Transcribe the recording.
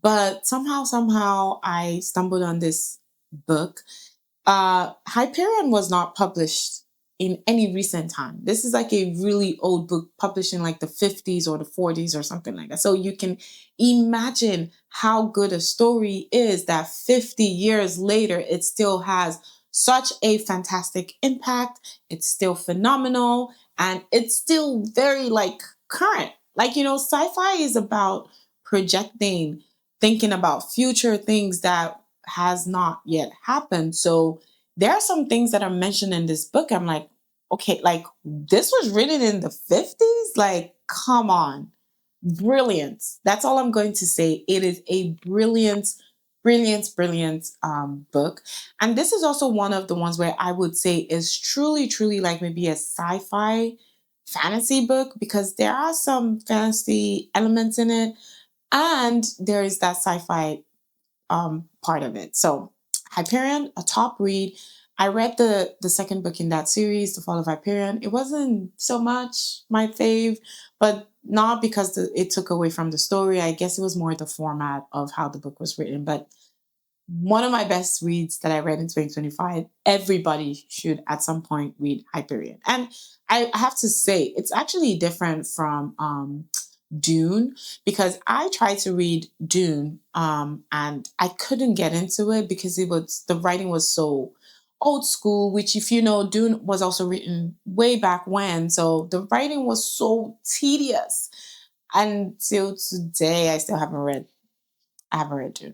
But somehow I stumbled on this book. Hyperion was not published in any recent time. This is like a really old book published in like the 50s or the 40s or something like that. So you can imagine how good a story is that 50 years later, it still has such a fantastic impact. It's still phenomenal and it's still very like current. Like, sci-fi is about projecting, thinking about future things that has not yet happened. So there are some things that are mentioned in this book. I'm like, okay, like this was written in the 50s? Like, come on. Brilliant. That's all I'm going to say. It is a brilliant book. And this is also one of the ones where I would say is truly like maybe a sci-fi fantasy book because there are some fantasy elements in it and there is that sci-fi part of it. So Hyperion, a top read. I read the second book in that series, The Fall of Hyperion. It wasn't so much my fave, but not because it took away from the story. I guess it was more the format of how the book was written. But one of my best reads that I read in 2025. Everybody should at some point read Hyperion. And I have to say, it's actually different from Dune because I tried to read Dune and I couldn't get into it because the writing was so old school, which if you know, Dune was also written way back when. So the writing was so tedious. Until today, I haven't read Dune.